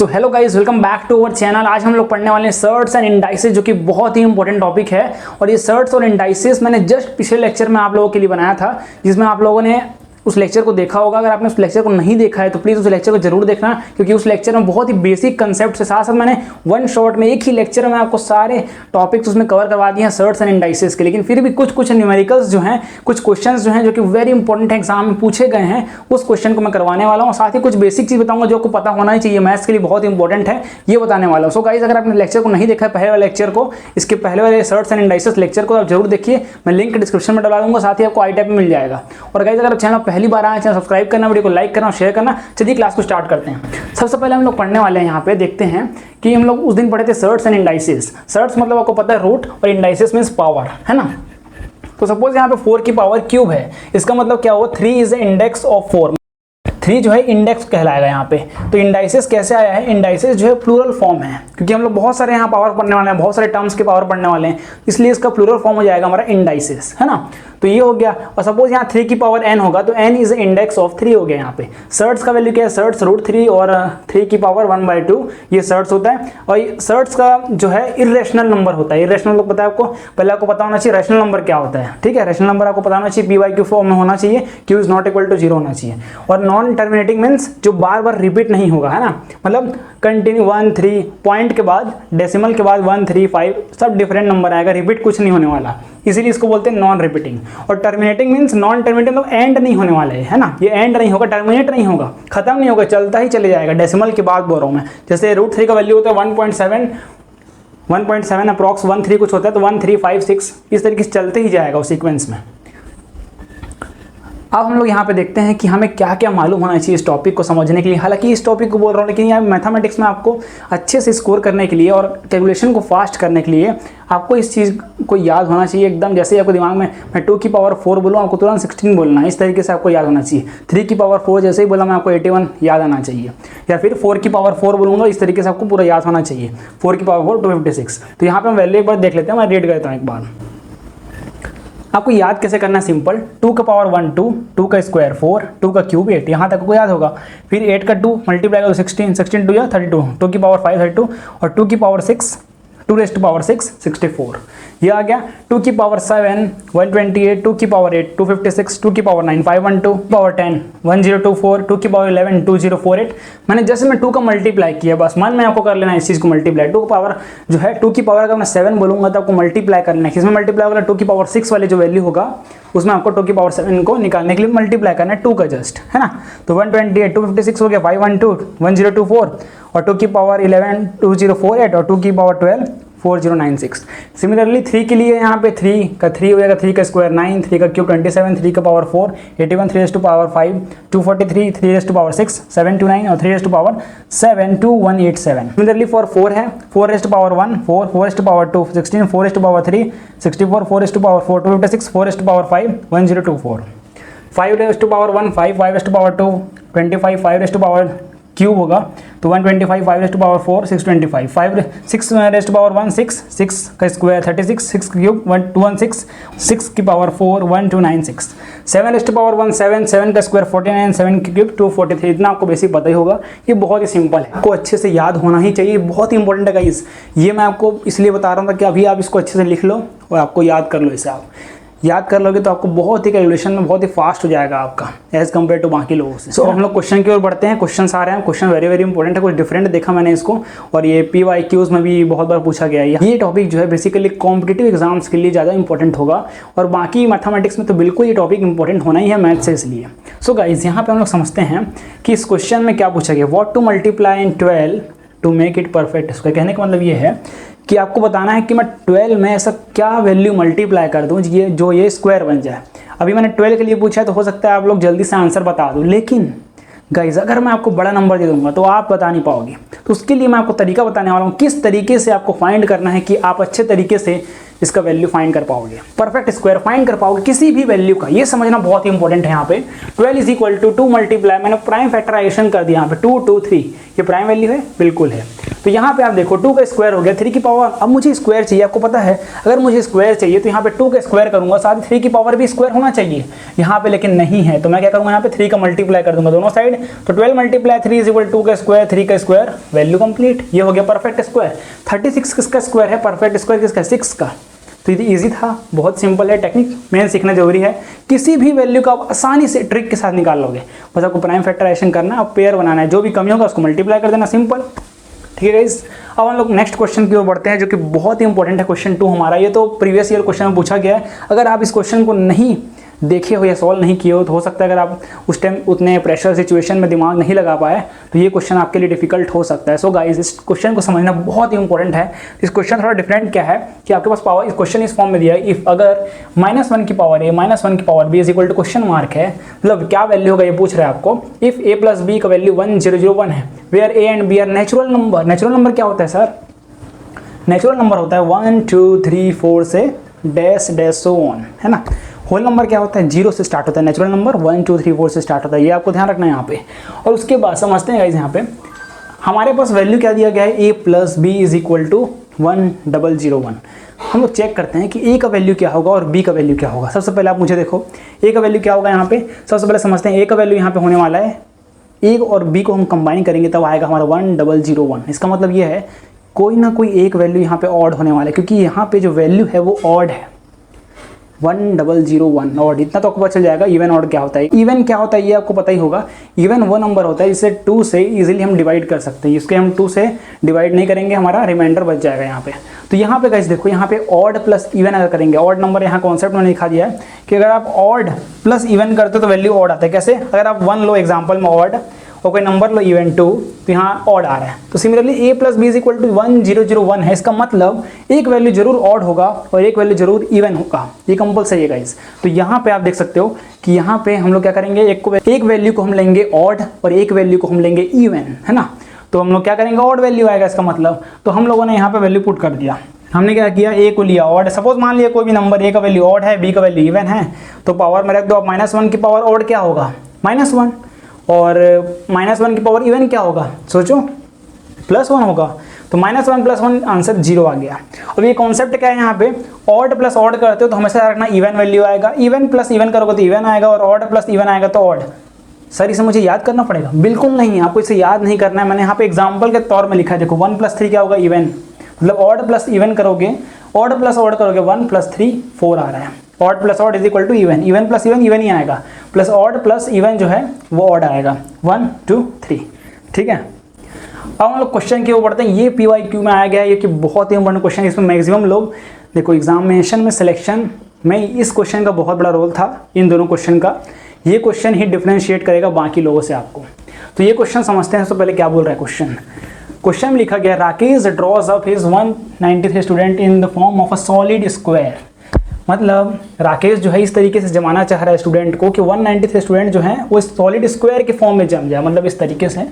So hello guys, welcome back to our channel. आज हम लोग पढ़ने वाले हैं सर्ट्स एंड इंडाइसेस, जो कि बहुत ही इंपॉर्टेंट टॉपिक है। और ये सर्ट्स और इंडाइसेस मैंने जस्ट पिछले लेक्चर में आप लोगों के लिए बनाया था, जिसमें आप लोगों ने उस लेक्चर को देखा होगा। अगर आपने उस लेक्चर को नहीं देखा है तो प्लीज़ उस लेक्चर को जरूर देखना, क्योंकि उस लेक्चर में बहुत ही बेसिक कंसेप्ट से साथ साथ मैंने वन शॉट में एक ही लेक्चर में आपको सारे टॉपिक्स उसमें कवर करवा दिए हैं सर्ट्स एंड इंडाइसेस के। लेकिन फिर भी कुछ न्यूमेरिकल्स जो हैं, कुछ क्वेश्चंस जो हैं जो कि वेरी इंपॉर्टेंट है, एग्जाम में पूछे गए हैं, उस क्वेश्चन को मैं करवाने वाला हूँ। साथ ही कुछ बेसिक चीज़ बताऊंगा जो आपको पता होना ही चाहिए, मैथ्स के लिए बहुत इंपॉर्टेंट है, ये बताने वाला हूँ। सो गाइस, अगर आपने लेक्चर को नहीं देखा है, पहले वाले लेक्चर को, इसके पहले वाले सर्ट्स एंड इंडाइसेस लेक्चर को आप जरूर देखिए। मैं लिंक डिस्क्रिप्शन में डलवा दूंगा, साथ ही आपको आई टैब में मिल जाएगा। और गाइस, अगर चैनल पहली बार आए, चैनल सब्सक्राइब करना, वीडियो को लाइक करना और शेयर करना। चलिए क्लास को स्टार्ट करते हैं। सबसे पहले हम लोग पढ़ने वाले हैं, यहाँ पे देखते हैं कि हम लोग उस दिन पढ़े थे सर्ट्स एंड इंडाइसेस। सर्ट्स मतलब आपको पता है रूट, और इंडाइसेस मींस पावर, है ना। तो सपोज यहाँ पे 4 की पावर क्यूब है, इसका मतलब क्या हुआ, 3 इज द इंडेक्स ऑफ 4। 3 जो है इंडेक्स कहलाएगा यहाँ पे। तो इंडाइसेस कैसे आया है, इंडाइसेस जो है प्लूरल फॉर्म है, क्योंकि हम लोग बहुत सारे यहाँ पावर पढ़ने वाले हैं, बहुत सारे टर्म्स के पावर पढ़ने वाले हैं, इसलिए इसका प्लूरल फॉर्म हो जाएगा हमारा इंडाइसेस, है ना। तो ये हो गया। और सपोज यहाँ 3 की पावर n होगा, तो n इज इंडेक्स ऑफ 3 हो गया यहाँ पे। सर्ट्स का वैल्यू क्या है, सर्ट्स √3 और 3 की पावर 1/2 ये सर्ट्स होता है। और सर्ट्स का जो है इरेशनल नंबर होता है। इरेशनल लोग पता है आपको, पहले आपको पता होना चाहिए रैशनल नंबर क्या होता है, ठीक है। रैशनल नंबर आपको पता होना चाहिए p/q फॉर्म में होना चाहिए, q is not equal to 0 होना चाहिए। और नॉन टर्मिनेटिंग मीन्स जो बार बार रिपीट नहीं होगा, है ना, मतलब कंटिन्यू 1 3 पॉइंट के बाद, डेसिमल के बाद 1 3 5 सब डिफरेंट नंबर आएगा, रिपीट कुछ नहीं होने वाला, इसीलिए इसको बोलते हैं नॉन रिपीटिंग। और टर्मिनेटिंग मींस नॉन टर्मिनेटिंग मतलब एंड नहीं होने वाला है ना, ये एंड नहीं होगा, टर्मिनेट नहीं होगा, खत्म नहीं होगा, चलता ही चले जाएगा। डेसिमल के बाद बोल रहा हूँ मैं, जैसे √3 का वैल्यू होता है 1.7 अप्रॉक्स 13 कुछ होता है, तो 1 3 5 6 इस तरीके से चलते ही जाएगा उस सीक्वेंस में। अब हम लोग यहाँ पे देखते हैं कि हमें क्या क्या मालूम होना चाहिए इस टॉपिक को समझने के लिए। हालांकि इस टॉपिक को बोल रहा हूँ, लेकिन यहाँ मैथमेटिक्स में आपको अच्छे से स्कोर करने के लिए और कैलकुलेशन को फास्ट करने के लिए आपको इस चीज़ को याद होना चाहिए एकदम। जैसे आपको दिमाग में मैं 2 की पावर 4 बोलूँ, आपको तुरंत 16 बोलना है, इस तरीके से आपको याद होना चाहिए। 3 की पावर 4 जैसे ही बोला मैं, आपको 81 याद आना चाहिए। या फिर 4 की पावर 4 बोलूँगा, इस तरीके से आपको पूरा याद होना चाहिए। 4 की पावर 4 256। तो यहाँ पर हम वैल्यू एक बार देख लेते हैं, मैं रेड करता हूँ एक बार। आपको याद कैसे करना है, सिंपल। 2 का पावर 1 2, 2 का स्क्वायर 4, 2 का क्यूब 8, यहाँ तक को याद होगा। फिर 8 का 2 मल्टीप्लाई करो 16, 16 2 या 32, 2 की पावर 5 32, और 2 की पावर 6 2 रेज़ टू पावर 6 64, ये आ गया। 2 की पावर 7 128, 2 की पावर 8 256, 2 की पावर 9 512, पावर 10 1024, 2 की पावर 11 2048। मैंने जैसे मैं 2 का मल्टीप्लाई किया, बस मन में आपको कर लेना है इस चीज़ को मल्टीप्लाई। 2 का पावर जो है, 2 की पावर अगर मैं 7 बोलूँगा तो आपको मल्टीप्लाई करना है। किसमें मल्टीप्लाई होगा, 2 की पावर 6 वाले जो वैल्यू होगा उसमें आपको 2 की पावर 7 को निकालने के लिए मल्टीप्लाई करना है 2 का जस्ट, है ना। तो 128 256 हो गया, 512 1024, और 2 की पावर 11 2048, और 2 की पावर 12 4096। सिमिलरली 3 के लिए यहाँ पे 3 का 3 हो जाएगा, 3 का स्क्वायर 9, 3 का क्यूब 27, 3 का power 4 81, 3 raise to power 5 243, 3 raise to power 6 729, और 3 raise to power 7 2187। Similarly for 4 है, 4 raise to power 1 4, 4 raise to power 2 16, 4 raise to power 3 64, 4 raise to power 4 256, 4 raise to power 5 1024, 5 raise to power 1 5, 5 raise to power 2 25, 5 raise to power cube होगा तो 125, 5 raise to power 4 625, 6 raise to power 1 6, 6 का square 36, 6 cube 216, 6 की power 4 1296, 7 rays to power 1 7, 7 का square 49, 7 की cube 243। इतना आपको basic पता ही होगा, ये बहुत ही सिंपल है, आपको अच्छे से याद होना ही चाहिए, बहुत ही इंपॉर्टेंट है गाइस। ये मैं आपको इसलिए बता रहा था कि अभी आप इसको अच्छे से लिख लो और आपको याद कर लो। इसे आप याद कर लोगे तो आपको बहुत ही कैलकुलेशन में बहुत ही फास्ट हो जाएगा आपका, एज कम्पेयर टू बाकी लोगों से। सो हम लोग क्वेश्चन की ओर बढ़ते हैं। क्वेश्चन आ रहे हैं, क्वेश्चन वेरी वेरी इंपॉर्टेंट है, कुछ डिफरेंट देखा मैंने इसको, और ये PYQs में भी बहुत बार पूछा गया है। ये टॉपिक जो है बेसिकली कॉम्पिटिटिव एग्जाम्स के लिए ज़्यादा इंपॉर्टेंट होगा, और बाकी मैथमेटिक्स में तो बिल्कुल ये टॉपिक इंपॉर्टेंट होना ही है मैथ से, इसलिए। सो गाइज, यहाँ पे हम लोग समझते हैं कि इस क्वेश्चन में क्या पूछा गया, what to multiply in 12 to make it perfect. इसका कहने का मतलब ये है कि आपको बताना है कि मैं 12 में ऐसा क्या वैल्यू मल्टीप्लाई कर दूं जो ये स्क्वायर बन जाए। अभी मैंने 12 के लिए पूछा है, तो हो सकता है आप लोग जल्दी से आंसर बता दूं, लेकिन गाइज अगर मैं आपको बड़ा नंबर दे दूंगा तो आप बता नहीं पाओगे। तो उसके लिए मैं आपको तरीका बताने वाला हूँ, किस तरीके से आपको फाइंड करना है कि आप अच्छे तरीके से इसका वैल्यू फाइंड कर पाओगे, परफेक्ट स्क्वायर फाइंड कर पाओगे किसी भी वैल्यू का। ये समझना बहुत ही इंपॉर्टेंट है। यहाँ पे 12 इज इक्वल टू 2 मल्टीप्लाई, मैंने प्राइम फैक्टराइजेशन कर दिया यहाँ पे 2 2 3, ये प्राइम वैल्यू है, बिल्कुल है। तो यहाँ पे आप देखो 2 का स्क्वायर हो गया 3 की पावर, अब मुझे स्क्वायर चाहिए, आपको पता है अगर मुझे स्क्वायर चाहिए तो यहाँ पे 2 का स्क्वायर करूंगा, साथ ही 3 की पावर भी स्क्वायर होना चाहिए यहाँ पे, लेकिन नहीं है, तो मैं क्या करूँगा यहाँ पे 3 का मल्टीप्लाई कर दूंगा दोनों साइड, तो 12 मल्टीप्लाई 3 = 2 का स्क्वायर, 3 का स्क्वायर, वैल्यू कंप्लीट, ये हो गया परफेक्ट स्क्वायर। 36 किसका स्क्वायर है, परफेक्ट स्क्वायर किसका, 6 का। तो ये ईजी था, बहुत सिंपल है, टेक्निक मेन सीखना जरूरी है। किसी भी वैल्यू का आप आसानी से ट्रिक के साथ निकाल लोगे, बस आपको प्राइम फैक्टराइजेशन करना है और पेयर बनाना है, जो भी कमी होगा उसको मल्टीप्लाई कर देना, सिंपल। ठीक है गाइस, अब हम लोग नेक्स्ट क्वेश्चन की ओर बढ़ते हैं जो कि बहुत ही इंपॉर्टेंट है, क्वेश्चन 2 हमारा। ये तो प्रीवियस ईयर क्वेश्चन में पूछा गया है, अगर आप इस क्वेश्चन को नहीं देखे हो या सॉल्व नहीं किए हो तो हो सकता है अगर आप उस टाइम उतने प्रेशर सिचुएशन में दिमाग नहीं लगा पाए तो ये क्वेश्चन आपके लिए डिफिकल्ट हो सकता है। सो गाइस, इस क्वेश्चन को समझना बहुत ही इंपॉर्टेंट है। इस क्वेश्चन थोड़ा डिफरेंट क्या है कि आपके पास पावर, इस क्वेश्चन इस फॉर्म में दिया है, इफ अगर -1 की पावर a -1 की पावर b = क्वेश्चन मार्क है, मतलब क्या वैल्यू होगा ये पूछ रहा है आपको। इफ a + b का वैल्यू 1 0 0 1 है, where a and b are natural number. Natural number क्या होता है सर, नेचुरल नंबर होता है 1 2 3 4 से डैश डैश सो ऑन, है ना। होल नंबर क्या होता है, 0 से स्टार्ट होता है, नेचुरल नंबर 1 2 3 4 से स्टार्ट होता है, ये आपको ध्यान रखना है यहाँ पे। और उसके बाद समझते हैं गाइस, यहाँ पे हमारे पास वैल्यू क्या दिया गया है, a + b = 1 0 0 1। हम लोग चेक करते हैं कि a का वैल्यू क्या होगा और b का वैल्यू क्या होगा। सबसे पहले आप मुझे देखो a का वैल्यू क्या होगा यहाँ पे, सबसे पहले समझते हैं a का वैल्यू यहाँ पे होने वाला है, a और b को हम कंबाइन करेंगे तब आएगा हमारा 1 0 0 1। इसका मतलब ये है कोई ना कोई एक वैल्यू यहाँ पे ऑड होने वाला है, क्योंकि यहाँ पे जो वैल्यू है वो ऑड है, 1 0 0 1 ऑड। इतना तो आपको पता चल जाएगा। इवन ऑड क्या होता है, इवन क्या होता है ये आपको पता ही होगा। इवन वो नंबर होता है जिसे 2 से इजीली हम डिवाइड कर सकते हैं, इसके हम 2 से डिवाइड नहीं करेंगे, हमारा रिमाइंडर बच जाएगा यहाँ पे। तो यहाँ पे गाइस देखो, यहाँ पे ऑड प्लस इवन अगर करेंगे, ऑड नंबर यहाँ कॉन्सेप्ट में लिखा दिया है कि अगर आप ऑड प्लस इवन करते हो तो वैल्यू ऑड आता है। कैसे, अगर आप 1 लो एग्जाम्पल में ऑड और कोई नंबर लो इवन 2, तो यहाँ ऑड आ रहा है। तो सिमिलरली a + b = 1 0 0 1 है, इसका मतलब एक वैल्यू जरूर ऑड होगा और एक वैल्यू जरूर इवन होगा, ये कंपलसरी है गाइस। तो यहाँ पे आप देख सकते हो कि यहाँ पे हम लोग क्या करेंगे, एक वैल्यू को हम लेंगे ऑड और एक वैल्यू को हम लेंगे इवन, है ना। तो हम लोग क्या करेंगे, ऑड वैल्यू आएगा इसका मतलब। तो हम लोगों ने यहाँ पे वैल्यू पुट कर दिया, हमने क्या किया, a को लिया ऑड। सपोज मान लिया कोई भी नंबर a का वैल्यू ऑड है, b का वैल्यू इवन है, तो पावर में रख दो। अब -1 की पावर ऑड क्या होगा, -1, और -1 की पावर इवन क्या होगा, सोचो, +1 होगा। तो -1 + 1 आंसर 0 आ गया। अब ये कॉन्सेप्ट क्या है, यहाँ पे ऑड प्लस ऑड करते हो तो हमेशा रखना इवन वैल्यू आएगा, इवन प्लस इवन करोगे तो इवन आएगा, और ऑड प्लस इवन आएगा तो ऑड। सर इसे मुझे याद करना पड़ेगा, बिल्कुल नहीं, आपको इसे याद नहीं करना है। मैंने यहाँ पे एग्जाम्पल के तौर में लिखा है, देखो 1 + 3 क्या होगा, इवन, मतलब ऑड प्लस इवन करोगे, ऑड प्लस ऑड करोगे 1 + 3 4 आ रहा है। Odd plus odd = even, even plus even even he आएगा, प्लस ऑड प्लस इवन जो है वो ऑड आएगा, 1 2 3। ठीक है, अब हम लोग क्वेश्चन के ऊपर बढ़ते हैं। ये PYQ में आया गया है, ये कि बहुत ही इंपॉर्टेंट क्वेश्चन, इसमें मैक्सिमम लोग देखो एग्जामिनेशन में सिलेक्शन में इस क्वेश्चन का बहुत बड़ा रोल था, इन दोनों क्वेश्चन का। ये क्वेश्चन ही डिफ्रेंशिएट करेगा बाकी लोगों से आपको। तो ये क्वेश्चन समझते हैं। सबसे पहले क्या बोल रहा है क्वेश्चन में लिखा गया, Rakesh draws up his 193 student in the form of a solid square. मतलब राकेश जो है इस तरीके से जमाना चाह रहा है स्टूडेंट को कि 193 स्टूडेंट जो हैं वो सॉलिड स्क्वायर के फॉर्म में जम जाए, मतलब इस तरीके से।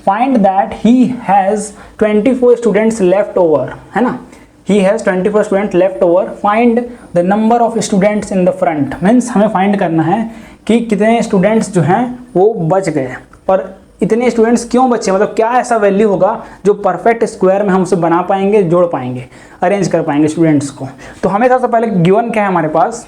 Find that he has 24 students left over, है ना, he has 24 student left over. Find the number of students in the front, means हमें फाइंड करना है कि कितने स्टूडेंट्स जो हैं वो बच गए, और इतने स्टूडेंट्स क्यों बचे, मतलब क्या ऐसा वैल्यू होगा जो परफेक्ट स्क्वायर में हम उसे बना पाएंगे, जोड़ पाएंगे, अरेंज कर पाएंगे स्टूडेंट्स को। तो हमें सबसे पहले गिवन क्या है हमारे पास,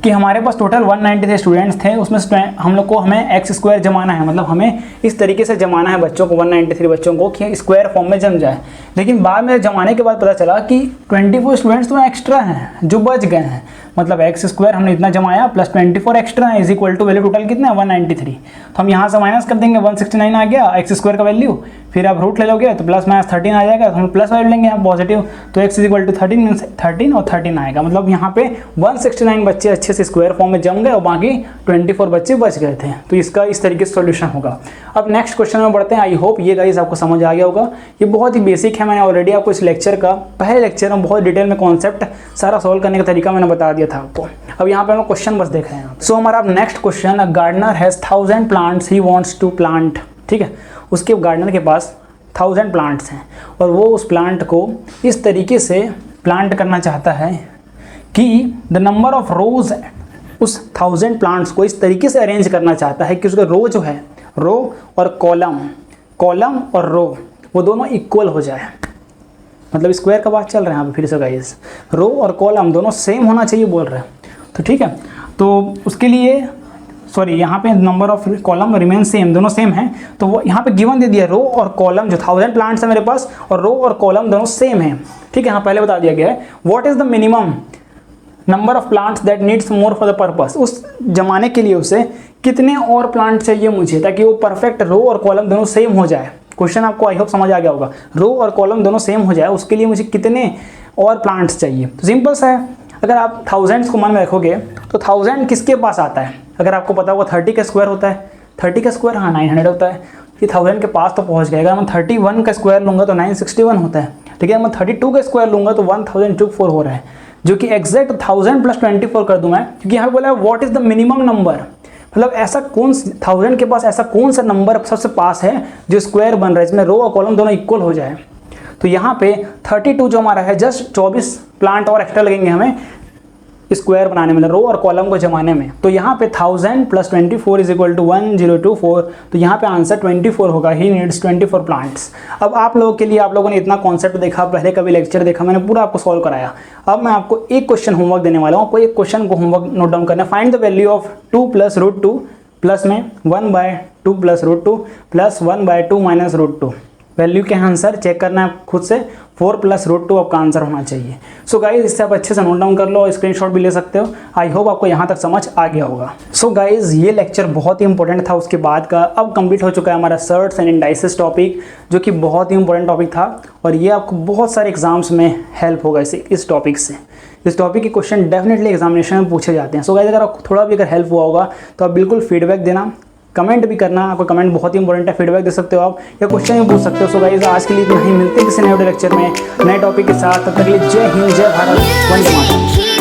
कि हमारे पास टोटल 193 स्टूडेंट्स थे, उसमें हम लोग को हमें एक्स स्क्वायर जमाना है, मतलब हमें इस तरीके से जमाना है बच्चों को, 193 बच्चों को, कि स्क्वायर फॉर्म में जम जाए। लेकिन बाद में जमाने के बाद पता चला कि 24 स्टूडेंट्स तो एक्स्ट्रा हैं जो बच गए हैं, मतलब एक्स स्क्वायर हमने इतना जमाया प्लस 24 एक्स्ट्रा है, is equal to value total कितना है 193। तो हम यहाँ से माइनस कर देंगे, 169 आ गया एक्स स्क्वायर का वैल्यू, फिर आप रूट ले लोगे तो प्लस माइनस 13 आ जाएगा, तो हम प्लस वैल्यू लेंगे यहाँ पॉजिटिव, तो x is equal to 13 means 13 और 13 आएगा। मतलब यहाँ पे 169 बच्चे अच्छे से स्क्वायर फॉर्म में जम गए और बाकी 24 बच्चे बच गए थे। तो इसका इस तरीके से सॉल्यूशन होगा। अब नेक्स्ट क्वेश्चन में बढ़ते हैं। आई होप ये गाइस आपको समझ आ गया होगा, ये बहुत ही बेसिक है। मैंने ऑलरेडी आपको इस लेक्चर का पहले लेक्चर में बहुत डिटेल में कॉन्सेप्ट सारा सॉल्व करने का तरीका मैंने बता दिया था आपको। अब यहाँ पे हम क्वेश्चन बस देख रहे हैं। सो हमारा अब next question, gardener has 1000 plants he wants to plant. ठीक है, उसके गार्डनर के पास 1000 प्लांट्स हैं और वो उस प्लांट को इस तरीके से प्लांट करना चाहता है कि द नंबर ऑफ रोज, उस 1000 प्लांट्स को इस तरीके से अरेंज करना चाहता है कि उसका रो जो है, रो और कॉलम, कॉलम और रो वो दोनों इक्वल हो जाए, मतलब स्क्वायर का बात चल रहा है यहाँ पे फिर से गाइस, रो और कॉलम दोनों सेम होना चाहिए बोल रहे हैं। तो ठीक है, तो उसके लिए सॉरी यहाँ पे number of column remain same, दोनों सेम हैं, तो वो यहाँ पे गिवन दे दिया रो और कॉलम, जो 1000 प्लांट्स है मेरे पास और रो और कॉलम दोनों सेम है। ठीक है, यहाँ पहले बता दिया गया है what is the minimum number of plants that needs more for the purpose, उस जमाने के लिए उसे कितने और प्लांट चाहिए मुझे ताकि वो परफेक्ट रो और कॉलम दोनों सेम हो जाए। क्वेश्चन आपको आई होप समझ आ गया होगा, रो और कॉलम दोनों सेम हो जाए उसके लिए मुझे कितने और प्लांट्स चाहिए। तो सिंपल सा है, अगर आप थाउजेंड्स को मन में रखोगे तो 1000 किसके पास आता है, अगर आपको पता होगा 30 का स्क्वायर होता है, 30 का स्क्वायर हाँ 900 होता है, ये 1000 के पास तो पहुंच गया। अगर मैं 31 का स्क्वायर लूँगा तो 961 होता है, ठीक है। मैं 32 का स्क्वायर लूँगा तो 1024 हो रहा है, जो कि एग्जैक्ट 1000 + 24 कर दूँ मैं, क्योंकि यहाँ पे बोला है what is the minimum number, मतलब ऐसा कौन 1000 के पास ऐसा कौन सा नंबर सबसे पास है जो स्क्वायर बन रहा है जिसमें रो और कॉलम दोनों इक्वल हो जाए। तो यहाँ पे 32 जो हमारा है, जस्ट 24 प्लांट और एक्स्ट्रा लगेंगे हमें स्क्वायर बनाने में, रो और कॉलम को जमाने में। तो यहाँ पे 1000 + 24 = 1024, तो यहाँ पे आंसर 24 होगा, ही नीड्स 24 प्लांट्स। अब आप लोगों के लिए, आप लोगों ने इतना कॉन्सेप्ट देखा, पहले कभी लेक्चर देखा, मैंने पूरा आपको सॉल्व कराया। अब मैं आपको एक क्वेश्चन होमवर्क देने वाला हूँ, आपको एक क्वेश्चन को होमवर्क नोट डाउन करना है। Find the value of 2 + √2 plus में 1/2 + √2 प्लस 1/2 - √2, वैल्यू के आंसर चेक करना है खुद से, 4 + √2 आपका आंसर होना चाहिए। सो गाइज इससे आप अच्छे से नोट डाउन कर लो और स्क्रीनशॉट भी ले सकते हो। आई होप आपको यहाँ तक समझ आ गया होगा। सो गाइज ये लेक्चर बहुत ही इंपॉर्टेंट था उसके बाद का। अब कंप्लीट हो चुका है हमारा सर्ट्स एंड इंडाइसेस टॉपिक, जो कि बहुत ही इंपॉर्टेंट टॉपिक था और ये आपको बहुत सारे एग्जाम्स में हेल्प होगा इस टॉपिक से। इस टॉपिक के क्वेश्चन डेफिनेटली एग्जामिनेशन में पूछे जाते हैं। सो गाइज अगर आपको थोड़ा भी अगर हेल्प हुआ होगा तो आप बिल्कुल फीडबैक देना, कमेंट भी करना, आपका कमेंट बहुत ही इंपॉर्टेंट है, फीडबैक दे सकते हो आप या क्वेश्चन भी पूछ सकते हो। सो गाइस आज के लिए इतना ही, मिलते हैं किसी नए लेक्चर में नए टॉपिक के साथ। तब तक के लिए जय हिंद, जय भारत, वंदे मातरम।